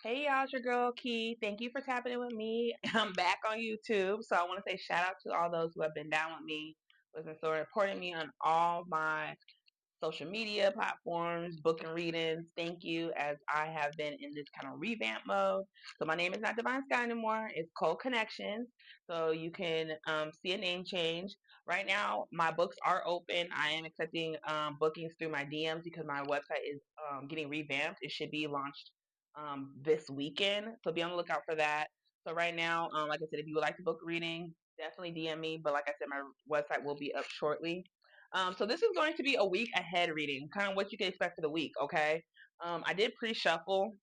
Hey y'all, it's your girl Key. Thank you for tapping in with me. I'm back on YouTube, so I want to say shout out to all those who have been down with me, who have been supporting me on all my social media platforms, book and readings. Thank you, as I have been in this kind of revamp mode. So my name is not Divine Sky anymore. It's Cold Connections. So you can see a name change. Right now, my books are open. I am accepting bookings through my DMs because my website is getting revamped. It should be launched this weekend. So be on the lookout for that. So right now, like I said, if you would like to book a reading, definitely DM me. But like I said, my website will be up shortly. So this is going to be a week ahead reading, kind of what you can expect for the week, okay? I did pre-shuffle.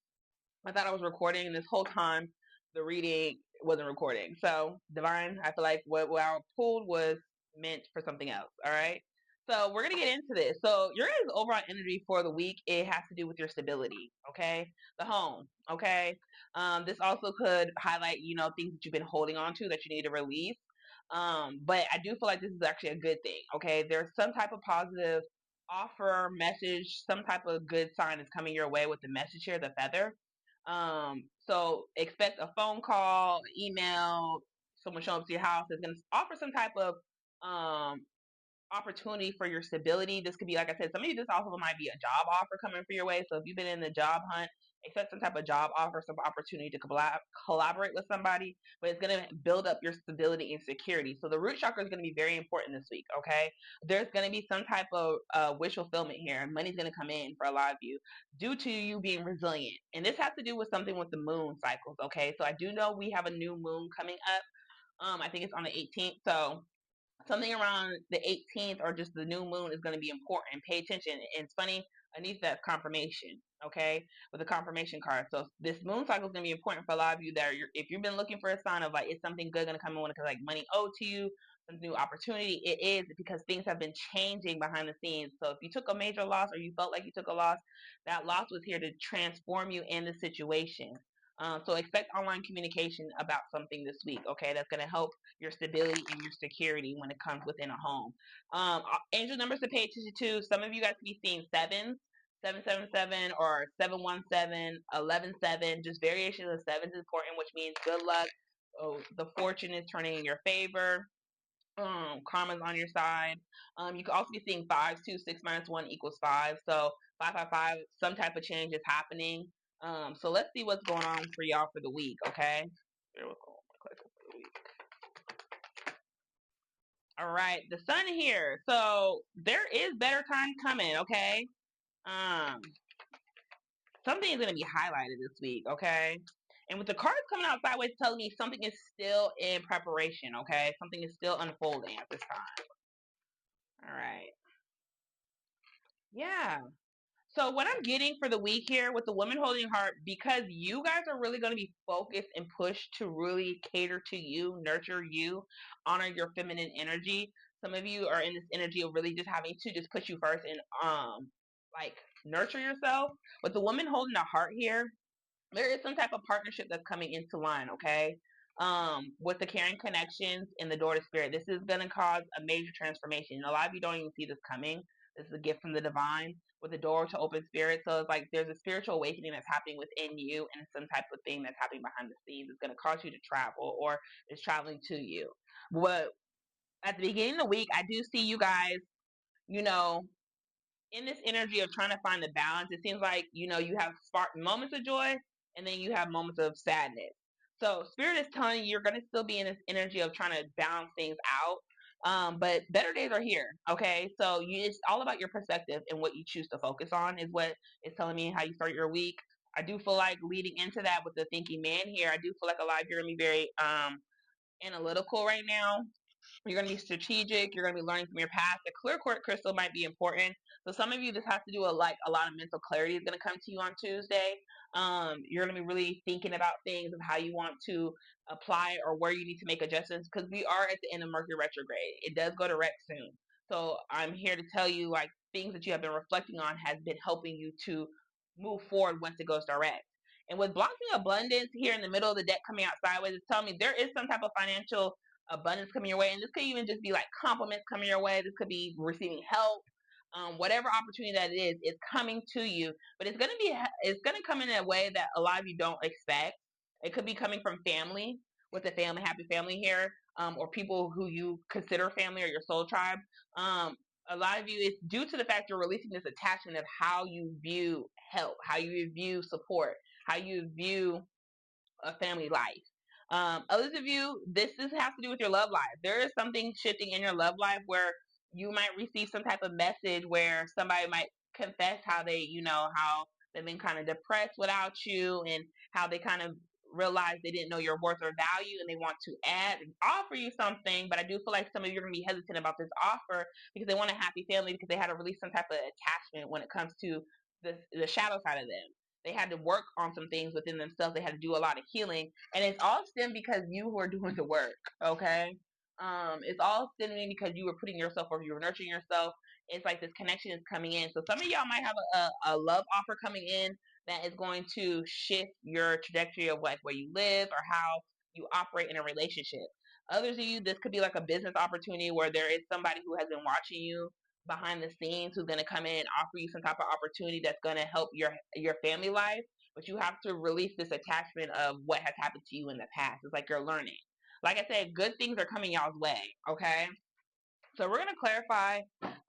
I thought I was recording, and this whole time the reading wasn't recording. So, Divine, I feel like what I pulled was meant for something else, all right? So, we're going to get into this. So, your guys' overall energy for the week, it has to do with your stability, okay? The home, okay? This also could highlight, things that you've been holding on to that you need to release. But I do feel like this is actually a good thing, okay? There's some type of positive offer, message, some type of good sign is coming your way with the message here, the feather. So expect a phone call, email, someone showing up to your house is going to offer some type of um, opportunity for your stability. This could be, like I said, some of you, this also might be a job offer coming for your way. So if you've been in the job hunt, expect some type of job offer, some opportunity to collaborate with somebody, but it's going to build up your stability and security. So the root chakra is going to be very important this week, okay? There's going to be some type of wish fulfillment here, and money's going to come in for a lot of you due to you being resilient. And this has to do with something with the moon cycles, okay? So I do know we have a new moon coming up. I think it's on the 18th. So something around the 18th or just the new moon is going to be important. Pay attention. And it's funny, I need that confirmation, okay, with the confirmation card. So this moon cycle is going to be important for a lot of you that if you've been looking for a sign of like, is something good going to come in because like money owed to you, some new opportunity, it is because things have been changing behind the scenes. So if you took a major loss or you felt like you took a loss, that loss was here to transform you in the situation. So expect online communication about something this week, okay? That's going to help your stability and your security when it comes within a home. Angel numbers to pay attention to. Some of you guys can be seeing sevens, 777 or 717, 117. Just variation of sevens is important, which means good luck. Oh, the fortune is turning in your favor. Karma's on your side. You can also be seeing fives too. 6 - 1 = 5. So 555, some type of change is happening. So let's see what's going on for y'all for the week, okay? Here we go. Click for the week. All right, the sun here. So there is better time coming, okay? Um, Something is gonna be highlighted this week, okay? And with the cards coming out sideways telling me something is still in preparation, okay? Something is still unfolding at this time. All right. Yeah. So what I'm getting for the week here with the woman holding your heart, because you guys are really going to be focused and pushed to really cater to you, nurture you, honor your feminine energy. Some of you are in this energy of really just having to just put you first and like nurture yourself. With the woman holding the heart here, there is some type of partnership that's coming into line, okay? With the caring connections and the door to spirit, this is going to cause a major transformation. A lot of you don't even see this coming. This is a gift from the divine with the door to open spirit. So it's like there's a spiritual awakening that's happening within you, and some type of thing that's happening behind the scenes is going to cause you to travel or is traveling to you. But at the beginning of the week, I do see you guys, you know, in this energy of trying to find the balance. It seems like, you have spark moments of joy and then you have moments of sadness. So spirit is telling you you're going to still be in this energy of trying to balance things out. But better days are here. Okay. So it's all about your perspective and what you choose to focus on is what is telling me how you start your week. I do feel like leading into that with the thinking man here, I do feel like a lot of you are going to be very analytical right now. You're going to be strategic. You're going to be learning from your past. The clear quartz crystal might be important. So some of you, this has to do with like a lot of mental clarity is going to come to you on Tuesday. You're going to be really thinking about things of how you want to apply or where you need to make adjustments because we are at the end of Mercury retrograde. It does go direct soon. So I'm here to tell you like things that you have been reflecting on has been helping you to move forward once it goes direct. And with blocking abundance here in the middle of the deck coming out sideways, it's telling me there is some type of financial abundance coming your way. And this could even just be like compliments coming your way. This could be receiving help. whatever opportunity that it is coming to you, but it's gonna come in a way that a lot of you don't expect. It could be coming from family, with the family, happy family here, or people who you consider family or your soul tribe. Um, a lot of you, it's due to the fact you're releasing this attachment of how you view help, how you view support, how you view a family life. Others of you, has to do with your love life. There is something shifting in your love life where you might receive some type of message where somebody might confess how how they've been kind of depressed without you, and how they kind of realize they didn't know your worth or value, and they want to add and offer you something. But I do feel like some of you are going to be hesitant about this offer because they want a happy family, because they had to release some type of attachment when it comes to the shadow side of them. They had to work on some things within themselves. They had to do a lot of healing, and it's all stemmed because you were doing the work. Okay, it's all stemming because you were putting yourself, or you were nurturing yourself. It's like this connection is coming in. So some of y'all might have a love offer coming in that is going to shift your trajectory of like where you live or how you operate in a relationship. Others of you, this could be like a business opportunity where there is somebody who has been watching you behind the scenes, who's going to come in and offer you some type of opportunity that's going to help your family life. But you have to release this attachment of what has happened to you in the past. It's like you're learning. Like I said, good things are coming y'all's way. Okay, so we're gonna clarify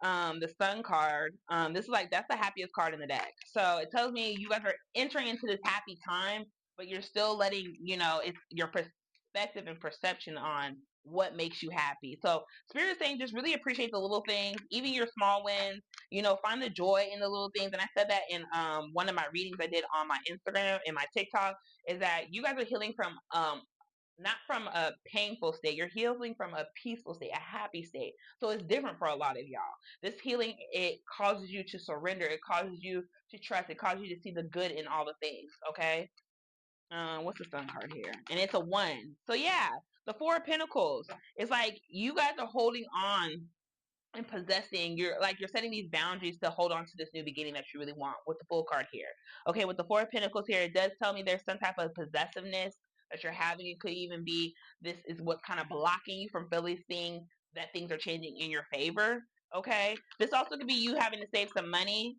the Sun card. This is like, that's the happiest card in the deck. So it tells me you guys are entering into this happy time, but you're still letting it's your perspective and perception on what makes you happy. So Spirit is saying just really appreciate the little things, even your small wins. Find the joy in the little things. And I said that in one of my readings I did on my Instagram and my TikTok, is that you guys are healing from not from a painful state. You're healing from a peaceful state, a happy state. So it's different for a lot of y'all. This healing, it causes you to surrender. It causes you to trust. It causes you to see the good in all the things. Okay. What's the Sun card here? And it's a 1. So yeah, the 4 of Pentacles. It's like you guys are holding on and possessing, you're setting these boundaries to hold on to this new beginning that you really want, with the Fool card here. Okay, with the 4 of Pentacles here, it does tell me there's some type of possessiveness that you're having. It could even be, this is what's kind of blocking you from really seeing that things are changing in your favor. Okay, this also could be you having to save some money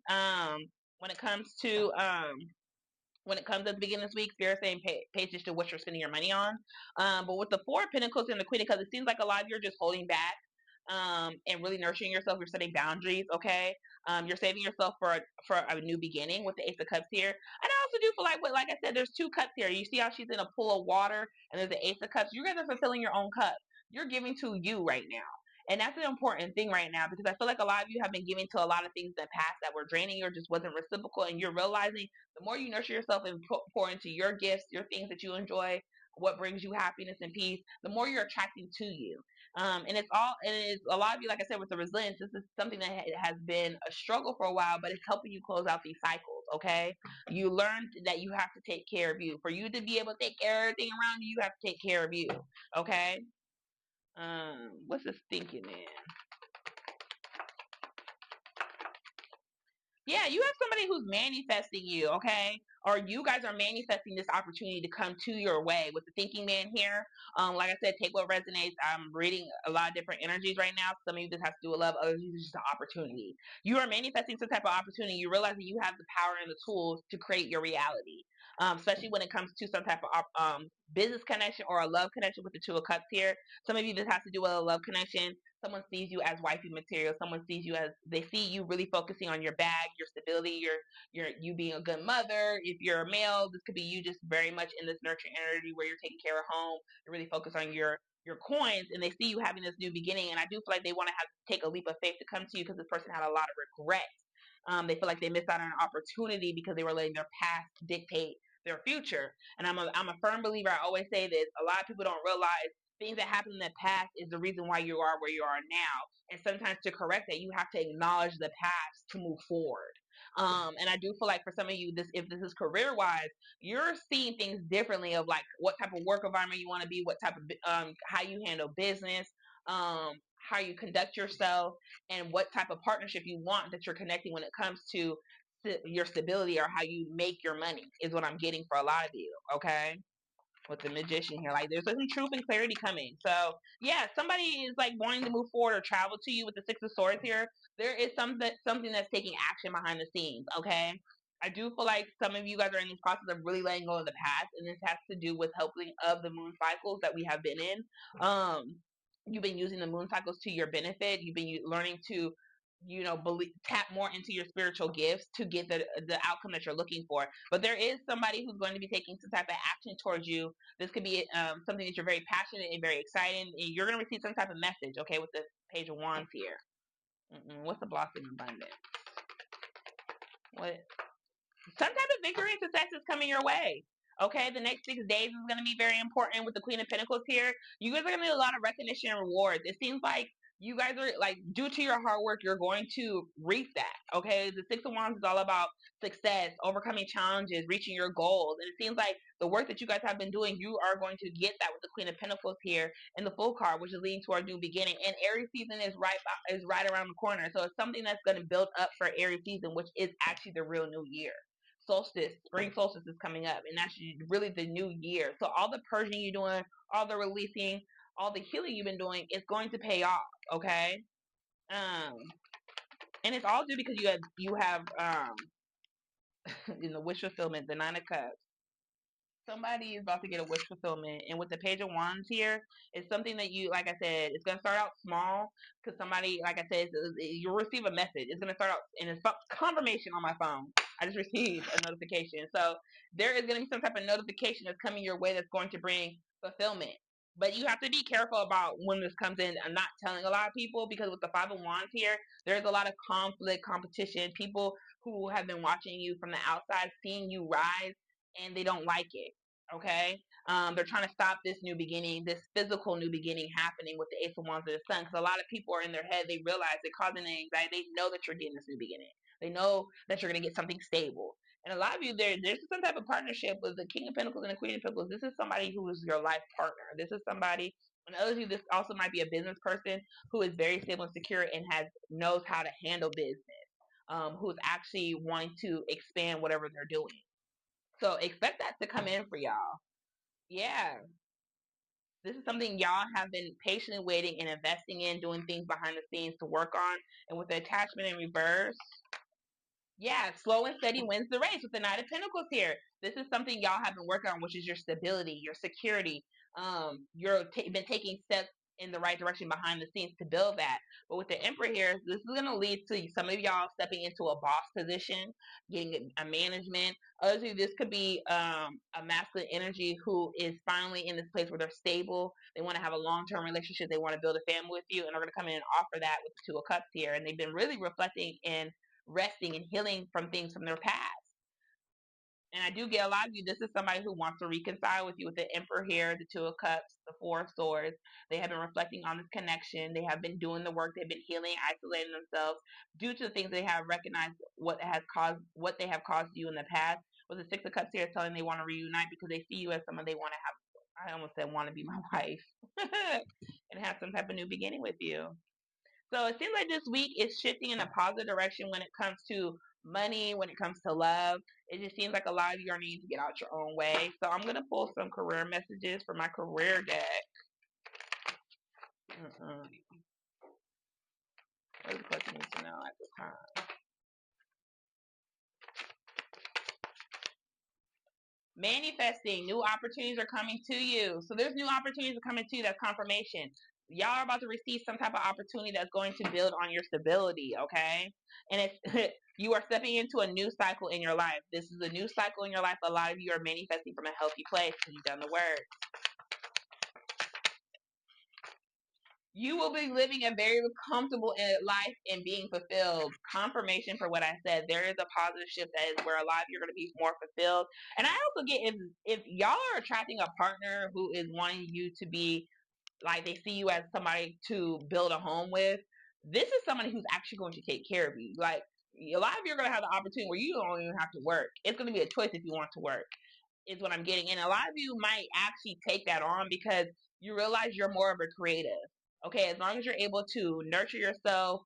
when it comes to at the beginning of this week. Spirit saying pay attention to what you're spending your money on. But with the 4 of Pentacles and the Queen of Cups, it seems like a lot of you are just holding back and really nurturing yourself. You're setting boundaries. Okay, you're saving yourself for a new beginning with the Ace of Cups here. And I also do feel like I said, there's 2 cups here. You see how she's in a pool of water, and there's the Ace of Cups. You guys are fulfilling your own cup. You're giving to you right now. And that's an important thing right now, because I feel like a lot of you have been giving to a lot of things in the past that were draining you or just wasn't reciprocal. And you're realizing the more you nurture yourself and pour into your gifts, your things that you enjoy, what brings you happiness and peace, the more you're attracting to you. And it's a lot of you, like I said, with the resilience, this is something that has been a struggle for a while, but it's helping you close out these cycles. Okay, you learned that you have to take care of you. For you to be able to take care of everything around you, you have to take care of you. Okay. What's this thinking, man? Yeah, you have somebody who's manifesting you, okay? Or you guys are manifesting this opportunity to come to your way with the thinking man here. Like I said, take what resonates. I'm reading a lot of different energies right now. Some of you this has to do with love, others of you this is just an opportunity. You are manifesting some type of opportunity. You realize that you have the power and the tools to create your reality. Especially when it comes to some type of business connection or a love connection with the 2 of Cups here. Some of you this has to do with a love connection. Someone sees you as wifey material. Someone sees you as, they see you really focusing on your bag, your stability, you being a good mother. If you're a male, this could be you just very much in this nurturing energy where you're taking care of home. You're really focused on your coins, and they see you having this new beginning. And I do feel like they want to have to take a leap of faith to come to you, because this person had a lot of regret. They feel like they missed out on an opportunity because they were letting their past dictate their future. And I'm a firm believer. I always say this. A lot of people don't realize things that happened in the past is the reason why you are where you are now. And sometimes to correct that, you have to acknowledge the past to move forward. And I do feel like for some of you, if this is career wise, you're seeing things differently, of like what type of work environment you want to be, what type of how you handle business, how you conduct yourself, and what type of partnership you want that you're connecting when it comes to your stability, or how you make your money, is what I'm getting for a lot of you. Okay. with the magician here. Like there's some truth and clarity coming. So yeah, somebody is like wanting to move forward or travel to you with the Six of Swords here. There is something that's taking action behind the scenes. Okay. I do feel like some of you guys are in this process of really letting go of the past, and this has to do with helping of the moon cycles that we have been in. You've been using the moon cycles to your benefit. You've been learning to tap more into your spiritual gifts to get the outcome that you're looking for. But there is somebody who's going to be taking some type of action towards you. This could be something that you're very passionate and very excited, and you're going to receive some type of message. Okay, with the Page of Wands here. What's the blossom abundance? What? Some type of victory and success is coming your way. Okay, the next 6 days is going to be very important with the Queen of Pentacles here. You guys are going to get a lot of recognition and rewards. It seems like you guys are, like, due to your hard work, you're going to reap that. Okay, the Six of Wands is all about success, overcoming challenges, reaching your goals. And it seems like the work that you guys have been doing, you are going to get that with the Queen of Pentacles here in the Full card, which is leading to our new beginning. And Aries season is right around the corner. So it's something that's going to build up for Aries season, which is actually the real new year. Solstice, spring solstice is coming up, and that's really the new year. So all the purging you're doing, all the releasing, all the healing you've been doing is going to pay off. Okay, and it's all due because you have in the wish fulfillment, the Nine of Cups. Somebody is about to get a wish fulfillment, and with the Page of Wands here, it's something that you, like I said, it's gonna start out small because somebody, like I said, you'll receive a message. It's gonna start out, and it's confirmation on my phone. I just received a notification, so there is gonna be some type of notification that's coming your way that's going to bring fulfillment. But you have to be careful about when this comes in. I'm not telling a lot of people because with the Five of Wands here, there's a lot of conflict, competition, people who have been watching you from the outside, seeing you rise, and they don't like it. Okay, they're trying to stop this new beginning, this physical new beginning happening with the Ace of Wands of the Sun. Because a lot of people are in their head, they realize they're causing anxiety. They know that you're getting this new beginning. They know that you're going to get something stable. And a lot of you, there's some type of partnership with the King of Pentacles and the Queen of Pentacles. This is somebody who is your life partner. This is somebody, and others of you, this also might be a business person who is very stable and secure and knows how to handle business. Who's actually wanting to expand whatever they're doing. So expect that to come in for y'all. Yeah. This is something y'all have been patiently waiting and investing in, doing things behind the scenes to work on. And with the attachment in reverse, yeah, slow and steady wins the race with the Knight of Pentacles here. This is something y'all have been working on, which is your stability, your security. Been taking steps in the right direction behind the scenes to build that. But with the Emperor here, this is going to lead to some of y'all stepping into a boss position, getting a management. Others of you, this could be a masculine energy who is finally in this place where they're stable. They want to have a long-term relationship. They want to build a family with you, and they're going to come in and offer that with the Two of Cups here. And they've been really reflecting and resting and healing from things from their past. And I do get a lot of you, this is somebody who wants to reconcile with you with the Emperor here, the Two of Cups, the Four of Swords. They have been reflecting on this connection. They have been doing the work. They've been healing, isolating themselves due to the things they have recognized what they have caused you in the past. With the Six of Cups here telling they want to reunite because they see you as someone they want to have. I almost said want to be my wife and have some type of new beginning with you. So it seems like this week is shifting in a positive direction when it comes to money, when it comes to love. It just seems like a lot of you are needing to get out your own way. So I'm going to pull some career messages for my career deck. What the person needs to know at this time? Manifesting, new opportunities are coming to you. So there's new opportunities coming to you. That's confirmation. Y'all are about to receive some type of opportunity that's going to build on your stability, okay? And it's you are stepping into a new cycle in your life. This is a new cycle in your life. A lot of you are manifesting from a healthy place because you've done the work. You will be living a very comfortable life and being fulfilled. Confirmation for what I said. There is a positive shift that is where a lot of you are going to be more fulfilled. And I also get if y'all are attracting a partner who is wanting you to be like they see you as somebody to build a home with, this is somebody who's actually going to take care of you. Like a lot of you are going to have the opportunity where you don't even have to work. It's going to be a choice if you want to work. Is what I'm getting. And a lot of you might actually take that on because you realize you're more of a creative. Okay, as long as you're able to nurture yourself,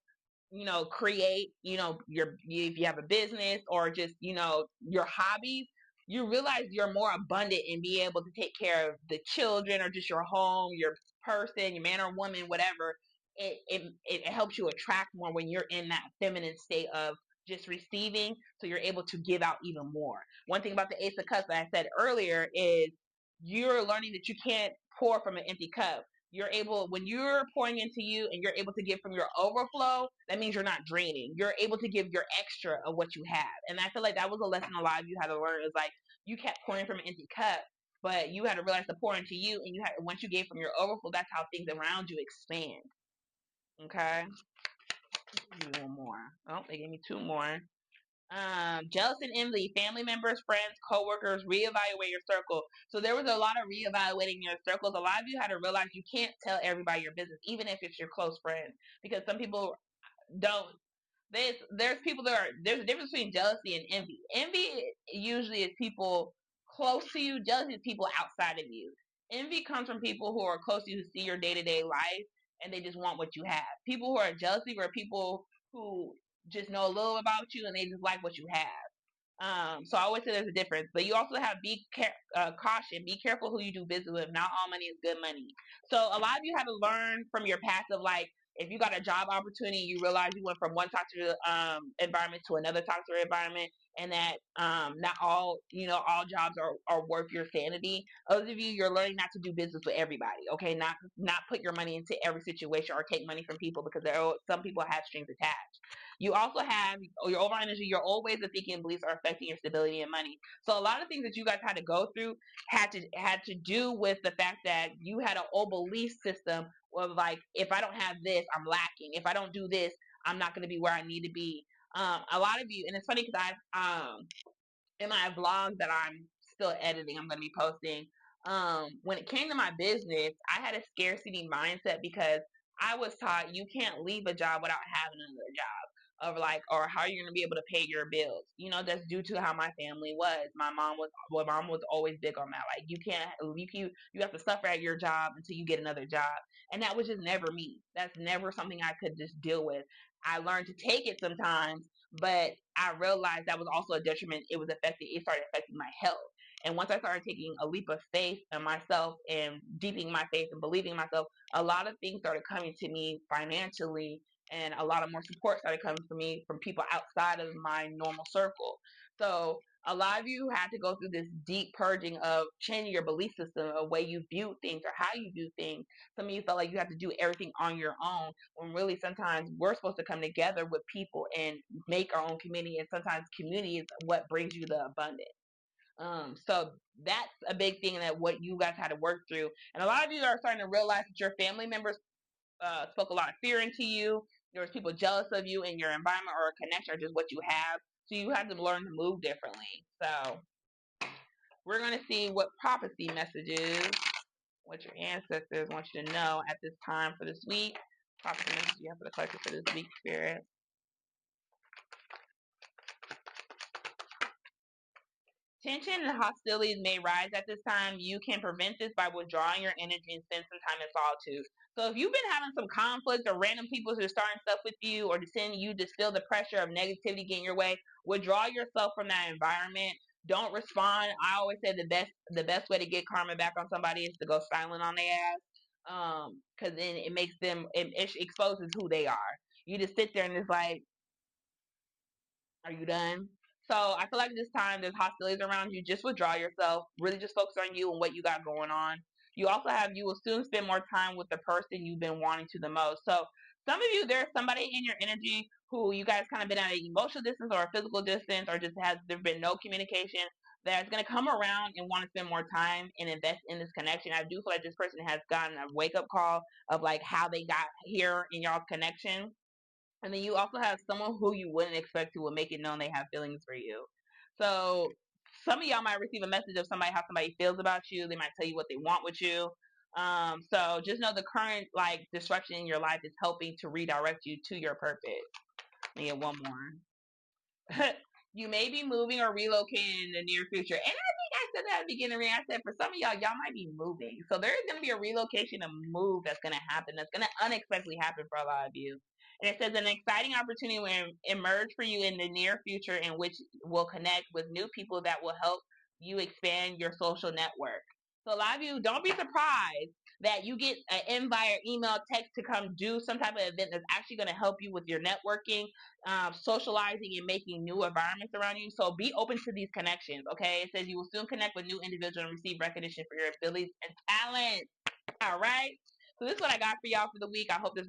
create, if you have a business or just, your hobbies, you realize you're more abundant and be able to take care of the children or just your home, your person, your man or woman, whatever. It helps you attract more when you're in that feminine state of just receiving, so you're able to give out even more. One thing about the Ace of Cups that I said earlier is you're learning that you can't pour from an empty cup. You're able, when you're pouring into you and you're able to give from your overflow, that means you're not draining. You're able to give your extra of what you have. And I feel like that was a lesson a lot of you had to learn, is like you kept pouring from an empty cup, but you had to realize to pour into you, and you had, once you gave from your overflow, that's how things around you expand. Okay. Give me one more. Oh, they gave me two more. Jealous and envy, family members, friends, coworkers, reevaluate your circle. So there was a lot of reevaluating your circles. A lot of you had to realize you can't tell everybody your business, even if it's your close friend, because some people don't. There's people that are, there's a difference between jealousy and envy. Envy usually is people close to you. Jealousy is people outside of you. Envy comes from people who are close to you, who see your day to day life, and they just want what you have. People who are jealousy are people who just know a little about you and they just like what you have. So I always say there's a difference, but you also have caution. Be careful who you do business with. Not all money is good money. So a lot of you have to learn from your past of like, if you got a job opportunity, you realize you went from one toxic environment to another toxic environment, and that not all, all jobs are worth your sanity. Those of you, you're learning not to do business with everybody. Okay, not put your money into every situation or take money from people, because some people have strings attached. You also have your overall energy, your old ways of thinking and beliefs are affecting your stability and money. So a lot of things that you guys had to go through had to do with the fact that you had an old belief system of like, if I don't have this, I'm lacking. If I don't do this, I'm not going to be where I need to be. A lot of you, and it's funny because in my vlog that I'm still editing, I'm going to be posting. When it came to my business, I had a scarcity mindset because I was taught you can't leave a job without having another job. Of like, or how are you going to be able to pay your bills? That's due to how my family was. My mom was always big on that. Like, you have to suffer at your job until you get another job, and that was just never me. That's never something I could just deal with. I learned to take it sometimes, but I realized that was also a detriment. It started affecting my health. And once I started taking a leap of faith in myself and deepening my faith and believing in myself, a lot of things started coming to me financially, and a lot of more support started coming to me from people outside of my normal circle. So a lot of you had to go through this deep purging of changing your belief system, a way you view things or how you view things. Some of you felt like you have to do everything on your own, when really sometimes we're supposed to come together with people and make our own community, and sometimes community is what brings you the abundance. So that's a big thing that what you guys had to work through, and a lot of you are starting to realize that your family members spoke a lot of fear into you. There was people jealous of you in your environment or a connection or just what you have. So you had to learn to move differently. So we're gonna see what prophecy messages, what your ancestors want you to know at this time for this week. Prophecy message you have for the collective for this week, Spirit. Tension and hostilities may rise at this time. You can prevent this by withdrawing your energy and spend some time in solitude. So if you've been having some conflict, or random people who are starting stuff with you, or just sending you to feel the pressure of negativity getting your way, withdraw yourself from that environment. Don't respond. I always say the best way to get karma back on somebody is to go silent on their ass. Because then it makes them, it exposes who they are. You just sit there and it's like, are you done? So I feel like this time there's hostilities around you. Just withdraw yourself. Really just focus on you and what you got going on. You will soon spend more time with the person you've been wanting to the most. So some of you, there's somebody in your energy who you guys kind of been at an emotional distance or a physical distance, or just there been no communication, that's going to come around and want to spend more time and invest in this connection. I do feel like this person has gotten a wake up call of like how they got here in y'all's connection. And then you also have someone who you wouldn't expect to will make it known they have feelings for you. So some of y'all might receive a message of how somebody feels about you. They might tell you what they want with you. So just know the current like disruption in your life is helping to redirect you to your purpose. Let me get one more. You may be moving or relocating in the near future. And I think I said that at the beginning. I said for some of y'all might be moving. So there is going to be a relocation, a move that's going to happen. That's going to unexpectedly happen for a lot of you. And it says an exciting opportunity will emerge for you in the near future, in which will connect with new people that will help you expand your social network. So a lot of you, don't be surprised that you get an invite or email text to come do some type of event that's actually going to help you with your networking, socializing, and making new environments around you. So be open to these connections, okay? It says you will soon connect with new individuals and receive recognition for your abilities and talents. All right? So this is what I got for y'all for the week. I hope this